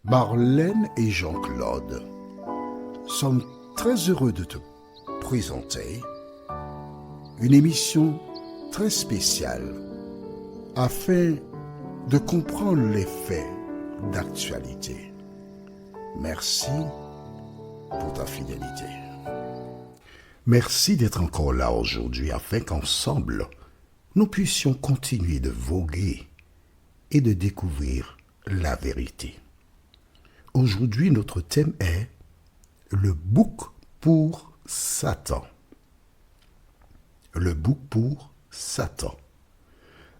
Marlène et Jean-Claude sommes très heureux de te présenter une émission très spéciale afin de comprendre les faits d'actualité. Merci pour ta fidélité. Merci d'être encore là aujourd'hui afin qu'ensemble, nous puissions continuer de voguer et de découvrir la vérité. Aujourd'hui, notre thème est le bouc pour Satan. Le bouc pour Satan.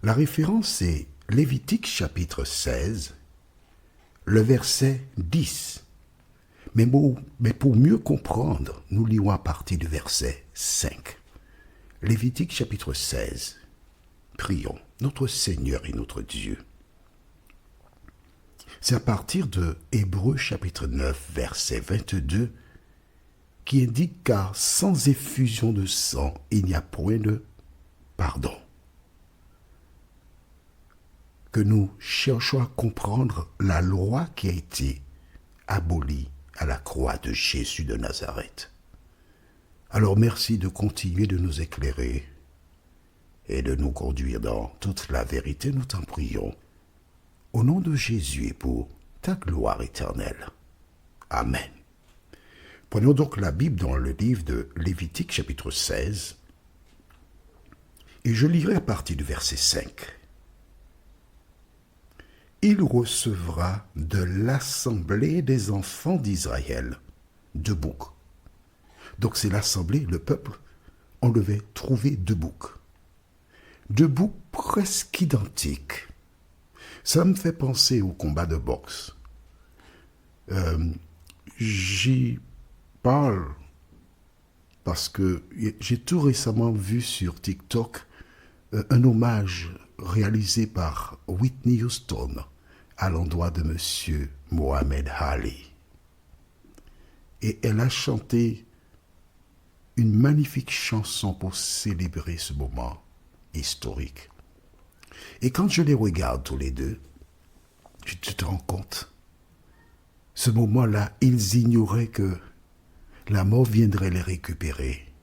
La référence est Lévitique chapitre 16, le verset 10. Mais pour mieux comprendre, nous lisons à partir du verset 5. Lévitique chapitre 16. Prions, notre Seigneur et notre Dieu. C'est à partir de Hébreux chapitre 9, verset 22, qui indique « Car sans effusion de sang, il n'y a point de pardon ». Que nous cherchons à comprendre la loi qui a été abolie à la croix de Jésus de Nazareth. Alors merci de continuer de nous éclairer et de nous conduire dans toute la vérité, nous t'en prions. Au nom de Jésus et pour ta gloire éternelle. Amen. Prenons donc la Bible dans le livre de Lévitique chapitre 16 et je lirai à partir du verset 5. Il recevra de l'assemblée des enfants d'Israël deux boucs. Donc c'est l'assemblée, le peuple, on devait trouver deux boucs. Deux boucs presque identiques. Ça me fait penser au combat de boxe. J'y parle parce que j'ai tout récemment vu sur TikTok un hommage réalisé par Whitney Houston à l'endroit de Monsieur Mohamed Ali. Et elle a chanté une magnifique chanson pour célébrer ce moment historique. Et quand je les regarde tous les deux, tu te rends compte, ce moment-là, ils ignoraient que la mort viendrait les récupérer.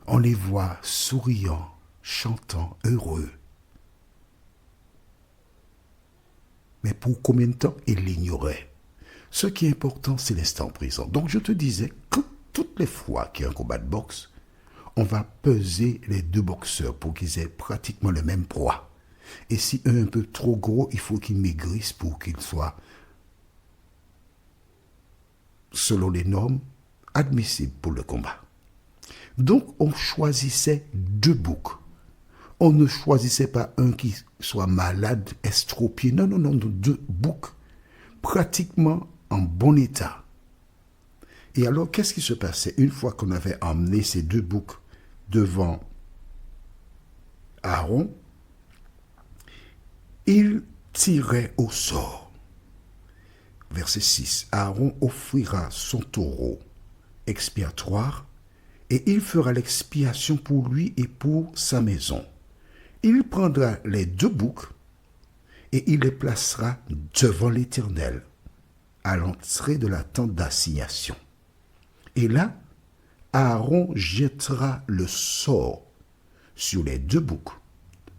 On les voit souriants, chantant, heureux. Mais pour combien de temps ils l'ignoraient? Ce qui est important, c'est l'instant présent. Donc je te disais que toutes les fois qu'il y a un combat de boxe, on va peser les deux boxeurs pour qu'ils aient pratiquement le même poids. Et si un est un peu trop gros, il faut qu'il maigrisse pour qu'il soit, selon les normes, admissible pour le combat. Donc, on choisissait deux boucs. On ne choisissait pas un qui soit malade, estropié. Non, deux boucs pratiquement en bon état. Et alors, qu'est-ce qui se passait? Une fois qu'on avait emmené ces deux boucs devant Aaron, il tirait au sort. Verset 6. Aaron offrira son taureau expiatoire et il fera l'expiation pour lui et pour sa maison. Il prendra les deux boucs et il les placera devant l'Éternel à l'entrée de la tente d'assignation. Et là, Aaron jettera le sort sur les deux boucs,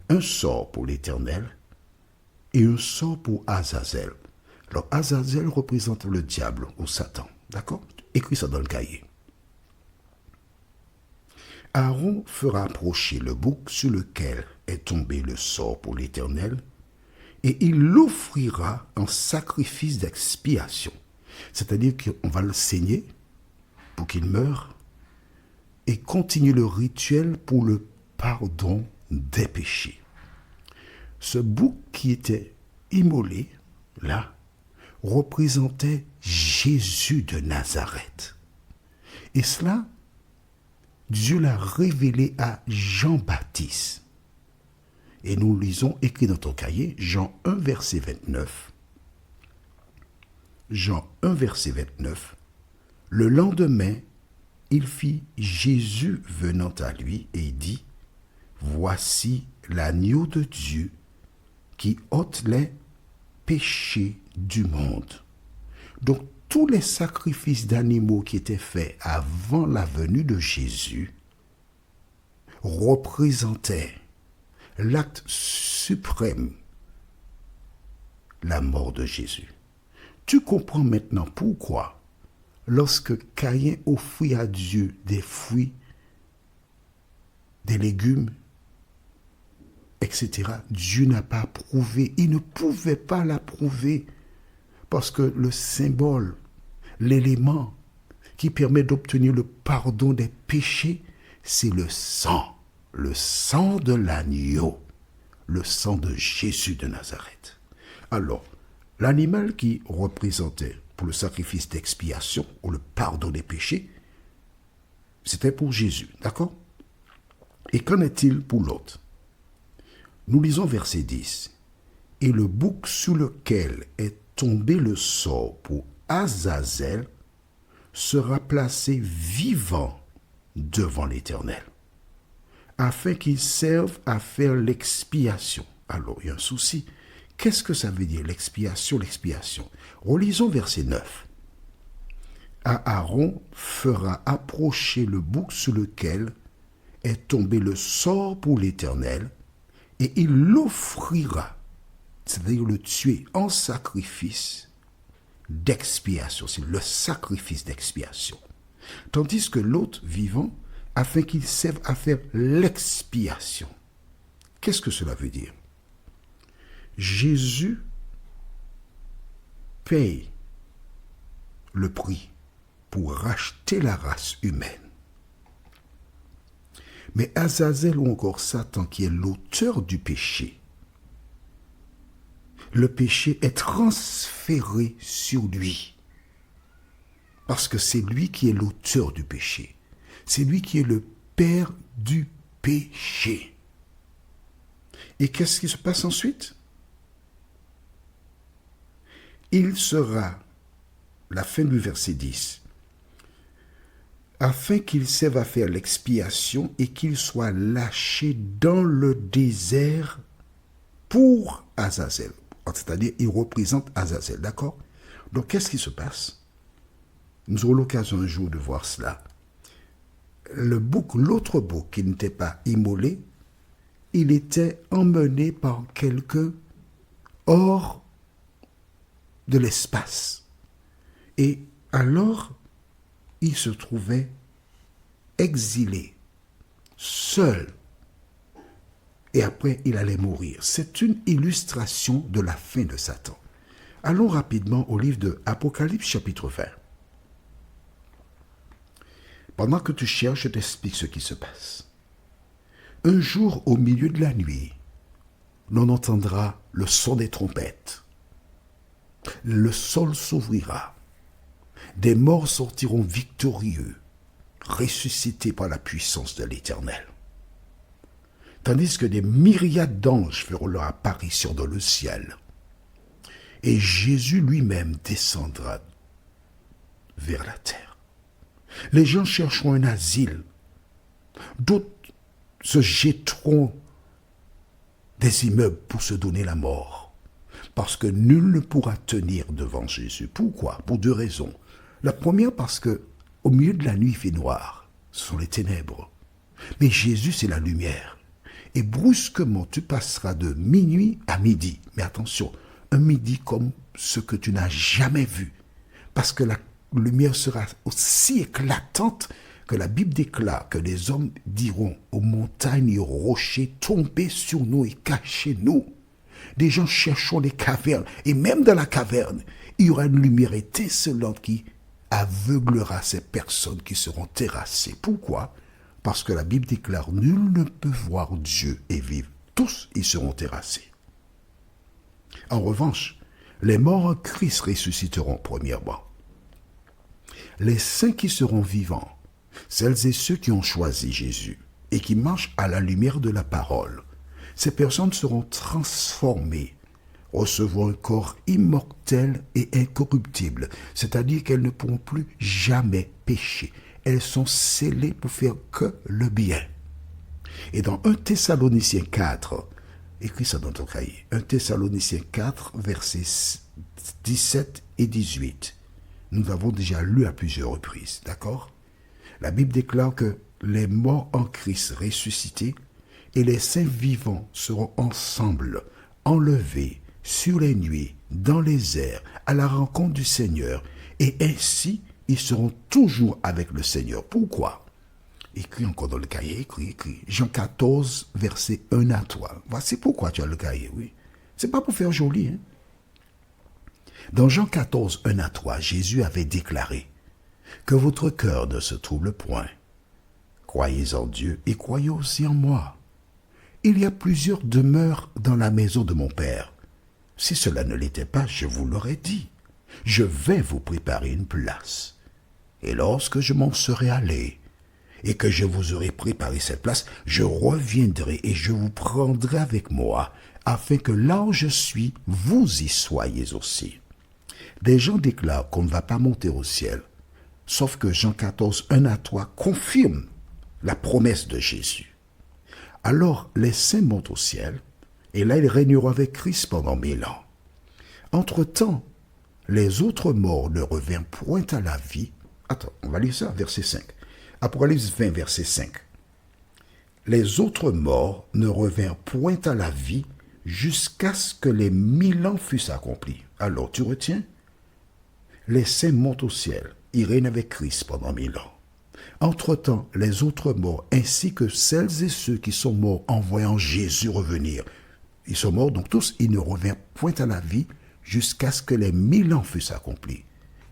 un sort pour l'Éternel et un sort pour Azazel. Alors, Azazel représente le diable ou Satan. D'accord? Écris ça dans le cahier. Aaron fera approcher le bouc sur lequel est tombé le sort pour l'Éternel et il l'offrira en sacrifice d'expiation. C'est-à-dire qu'on va le saigner pour qu'il meure et continue le rituel pour le pardon des péchés. Ce bouc qui était immolé, là, représentait Jésus de Nazareth. Et cela, Dieu l'a révélé à Jean-Baptiste. Et nous lisons écrit dans ton cahier, Jean 1, verset 29. Jean 1, verset 29. Le lendemain, il fit Jésus venant à lui et il dit, « Voici l'agneau de Dieu qui ôte les péchés du monde. Donc, tous les sacrifices d'animaux qui étaient faits avant la venue de Jésus représentaient l'acte suprême, la mort de Jésus. Tu comprends maintenant pourquoi, lorsque Caïn offrit à Dieu des fruits, des légumes, etc., Dieu n'a pas approuvé. Il ne pouvait pas l'approuver parce que le symbole, l'élément qui permet d'obtenir le pardon des péchés, c'est le sang de l'agneau, le sang de Jésus de Nazareth. Alors, l'animal qui représentait pour le sacrifice d'expiation ou le pardon des péchés, c'était pour Jésus, d'accord? Et qu'en est-il pour l'autre? Nous lisons verset 10. Et le bouc sur lequel est tombé le sort pour Azazel sera placé vivant devant l'Éternel, afin qu'il serve à faire l'expiation. Alors, il y a un souci. Qu'est-ce que ça veut dire, l'expiation, l'expiation? Relisons verset 9. Aaron fera approcher le bouc sur lequel est tombé le sort pour l'Éternel, et il l'offrira, c'est-à-dire le tuer en sacrifice d'expiation. C'est le sacrifice d'expiation. Tandis que l'autre vivant, afin qu'il serve à faire l'expiation. Qu'est-ce que cela veut dire? Jésus paye le prix pour racheter la race humaine. Mais Azazel ou encore Satan, qui est l'auteur du péché, le péché est transféré sur lui. Parce que c'est lui qui est l'auteur du péché. C'est lui qui est le père du péché. Et qu'est-ce qui se passe ensuite? Il sera, la fin du verset 10, afin qu'il serve à faire l'expiation et qu'il soit lâché dans le désert pour Azazel. C'est-à-dire, il représente Azazel, d'accord? Donc, qu'est-ce qui se passe? Nous aurons l'occasion un jour de voir cela. Le bouc, l'autre bouc qui n'était pas immolé, il était emmené par quelqu'un hors de l'espace. Et alors, il se trouvait exilé, seul. Et après, il allait mourir. C'est une illustration de la fin de Satan. Allons rapidement au livre de Apocalypse chapitre 20. Pendant que tu cherches, je t'explique ce qui se passe. Un jour, au milieu de la nuit, l'on entendra le son des trompettes. Le sol s'ouvrira. Des morts sortiront victorieux, ressuscités par la puissance de l'Éternel. Tandis que des myriades d'anges feront leur apparition dans le ciel. Et Jésus lui-même descendra vers la terre. Les gens chercheront un asile. D'autres se jetteront des immeubles pour se donner la mort. Parce que nul ne pourra tenir devant Jésus. Pourquoi? Pour deux raisons. La première, parce que au milieu de la nuit, il fait noir. Ce sont les ténèbres. Mais Jésus, c'est la lumière. Et brusquement, tu passeras de minuit à midi. Mais attention, un midi comme ce que tu n'as jamais vu. Parce que la lumière sera aussi éclatante que la Bible déclare que les hommes diront aux montagnes et aux rochers, tombez sur nous et cachez-nous. Des gens chercheront les cavernes. Et même dans la caverne, il y aura une lumière étincelante qui aveuglera ces personnes qui seront terrassées. Pourquoi? Parce que la Bible déclare, nul ne peut voir Dieu et vivre. Tous y seront terrassés. En revanche, les morts en Christ ressusciteront premièrement. Les saints qui seront vivants, celles et ceux qui ont choisi Jésus et qui marchent à la lumière de la parole, ces personnes seront transformées, recevront un corps immortel et incorruptible, c'est-à-dire qu'elles ne pourront plus jamais pécher. Elles sont scellées pour faire que le bien. Et dans 1 Thessaloniciens 4, écris ça dans ton cahier, 1 Thessaloniciens 4, versets 17 et 18, nous avons déjà lu à plusieurs reprises, d'accord? La Bible déclare que les morts en Christ ressuscités et les saints vivants seront ensemble, enlevés sur les nuées, dans les airs, à la rencontre du Seigneur, et ainsi ils seront toujours avec le Seigneur. Pourquoi? Écrit encore dans le cahier, écrit. Jean 14, verset 1 à 3. Voici pourquoi tu as le cahier, oui. C'est pas pour faire joli, hein. Dans Jean 14, 1 à 3, Jésus avait déclaré que votre cœur ne se trouble point. Croyez en Dieu et croyez aussi en moi. Il y a plusieurs demeures dans la maison de mon Père. Si cela ne l'était pas, je vous l'aurais dit. Je vais vous préparer une place. Et lorsque je m'en serai allé, et que je vous aurai préparé cette place, je reviendrai et je vous prendrai avec moi, afin que là où je suis, vous y soyez aussi. Des gens déclarent qu'on ne va pas monter au ciel, sauf que Jean 14, 1 à 3 confirme la promesse de Jésus. Alors les saints montent au ciel, et là ils régneront avec Christ pendant 1000 ans. Entre-temps, les autres morts ne revinrent point à la vie. Attends, on va lire ça, verset 5. Apocalypse 20, verset 5. Les autres morts ne revinrent point à la vie jusqu'à ce que les 1000 ans fussent accomplis. Alors, tu retiens? Les saints montent au ciel, ils règnent avec Christ pendant 1000 ans. Entre-temps, les autres morts, ainsi que celles et ceux qui sont morts en voyant Jésus revenir, ils sont morts, donc tous, ils ne revinrent point à la vie jusqu'à ce que les 1000 ans fussent accomplis.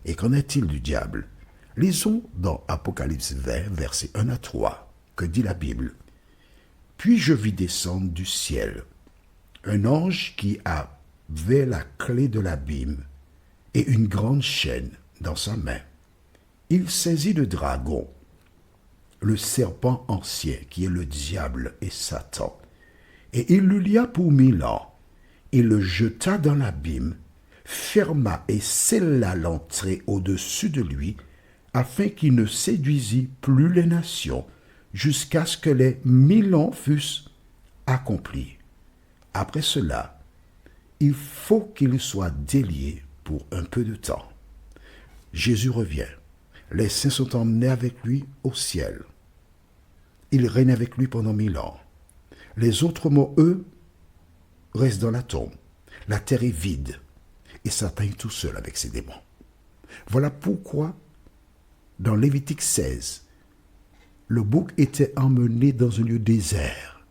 Et qu'en est-il du diable? Lisons dans Apocalypse 20, versets 1 à 3, que dit la Bible. « Puis je vis descendre du ciel un ange qui avait la clé de l'abîme et une grande chaîne dans sa main. Il saisit le dragon, le serpent ancien qui est le diable et Satan, et il le lia pour 1000 ans. Il le jeta dans l'abîme, ferma et scella l'entrée au-dessus de lui, afin qu'il ne séduisît plus les nations, jusqu'à ce que les 1000 ans fussent accomplis. Après cela, il faut qu'il soit délié pour un peu de temps. Jésus revient. Les saints sont emmenés avec lui au ciel. Ils règnent avec lui pendant 1000 ans. Les autres morts, eux, restent dans la tombe. La terre est vide et Satan est tout seul avec ses démons. Voilà pourquoi dans Lévitique 16, le bouc était emmené dans un lieu désert,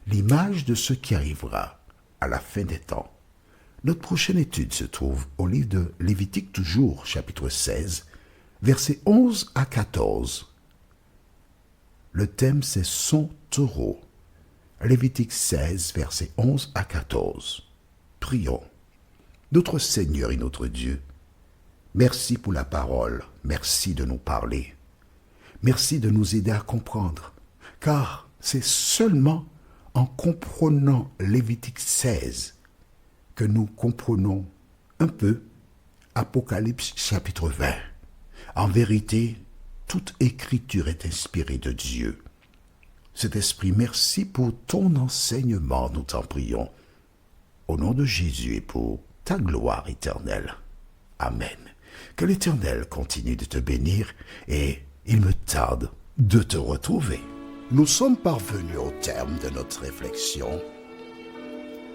l'image de ce qui arrivera à la fin des temps. Notre prochaine étude se trouve au livre de Lévitique, toujours, chapitre 16, versets 11 à 14. Le thème, c'est son taureau. Lévitique 16, versets 11 à 14. Prions. Notre Seigneur et notre Dieu, merci pour la parole, merci de nous parler. Merci de nous aider à comprendre, car c'est seulement en comprenant Lévitique 16 que nous comprenons un peu Apocalypse chapitre 20. En vérité, toute écriture est inspirée de Dieu. Cet esprit, merci pour ton enseignement, nous t'en prions. Au nom de Jésus et pour ta gloire éternelle. Amen. Que l'Éternel continue de te bénir et il me tarde de te retrouver. Nous sommes parvenus au terme de notre réflexion.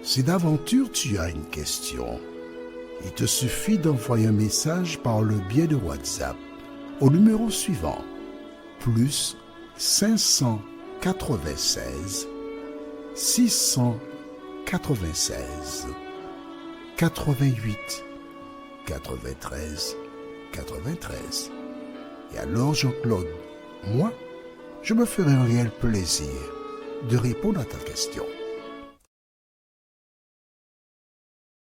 Si d'aventure tu as une question, il te suffit d'envoyer un message par le biais de WhatsApp au numéro suivant, plus 596 696 88 93 93. Et alors Jean-Claude, moi, je me ferai un réel plaisir de répondre à ta question.